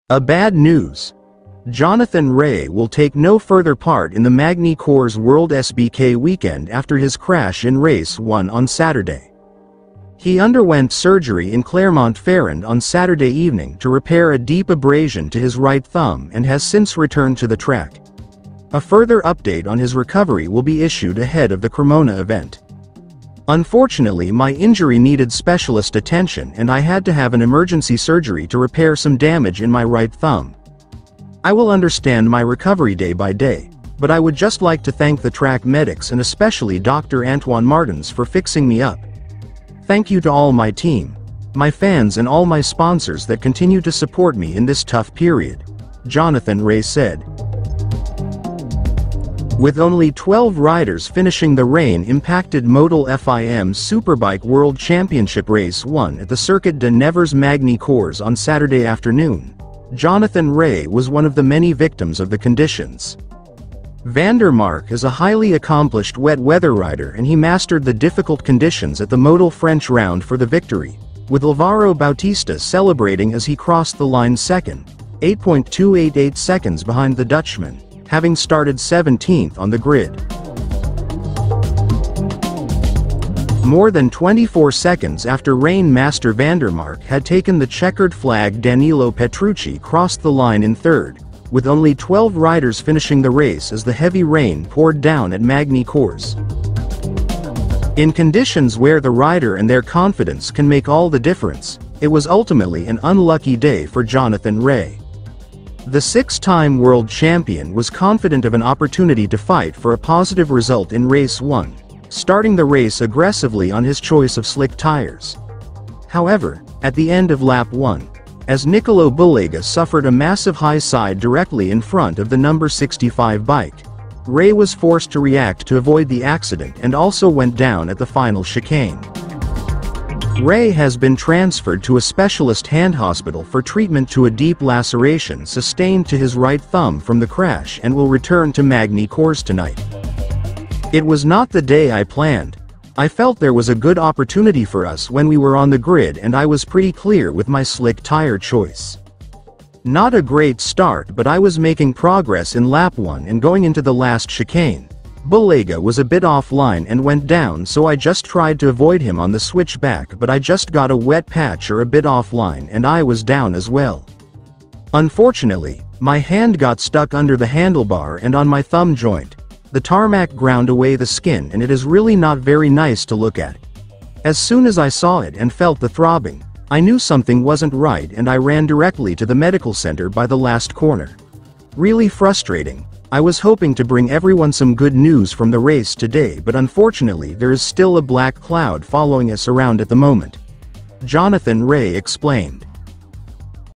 A bad news. Jonathan Rea will take no further part in the Magny Cours World SBK weekend after his crash in Race 1 on Saturday. He underwent surgery in Clermont-Ferrand on Saturday evening to repair a deep abrasion to his right thumb and has since returned to the track. A further update on his recovery will be issued ahead of the Cremona event. Unfortunately, my injury needed specialist attention and I had to have an emergency surgery to repair some damage in my right thumb. I will understand my recovery day by day, but I would just like to thank the track medics and especially Dr. Antoine Martins for fixing me up. Thank you to all my team, my fans and all my sponsors that continue to support me in this tough period, Jonathan Rea said. With only 12 riders finishing the rain-impacted Modal FIM Superbike World Championship Race 1 at the Circuit de Nevers Magny Cours on Saturday afternoon, Jonathan Rea was one of the many victims of the conditions. Van der Mark is a highly accomplished wet weather rider and he mastered the difficult conditions at the Modal French round for the victory, with Alvaro Bautista celebrating as he crossed the line second, 8.288 seconds behind the Dutchman, having started 17th on the grid. More than 24 seconds after rain master Van der Mark had taken the checkered flag, Danilo Petrucci crossed the line in third, with only 12 riders finishing the race as the heavy rain poured down at Magny Cours. In conditions where the rider and their confidence can make all the difference, it was ultimately an unlucky day for Jonathan Rea. The six-time world champion was confident of an opportunity to fight for a positive result in Race 1, starting the race aggressively on his choice of slick tires. However, at the end of lap 1, as Nicolo Bulega suffered a massive high side directly in front of the number 65 bike, Rea was forced to react to avoid the accident and also went down at the final chicane. Rea has been transferred to a specialist hand hospital for treatment to a deep laceration sustained to his right thumb from the crash and will return to Magny Cours tonight. It was not the day I planned. I felt there was a good opportunity for us when we were on the grid and I was pretty clear with my slick tire choice. Not a great start, but I was making progress in lap 1 and going into the last chicane. Bulega was a bit offline and went down, so I just tried to avoid him on the switchback, but I just got a wet patch or a bit offline and I was down as well. Unfortunately, my hand got stuck under the handlebar and on my thumb joint. The tarmac ground away the skin and it is really not very nice to look at. As soon as I saw it and felt the throbbing, I knew something wasn't right and I ran directly to the medical center by the last corner. Really frustrating. I was hoping to bring everyone some good news from the race today, but unfortunately there is still a black cloud following us around at the moment, Jonathan Rea explained.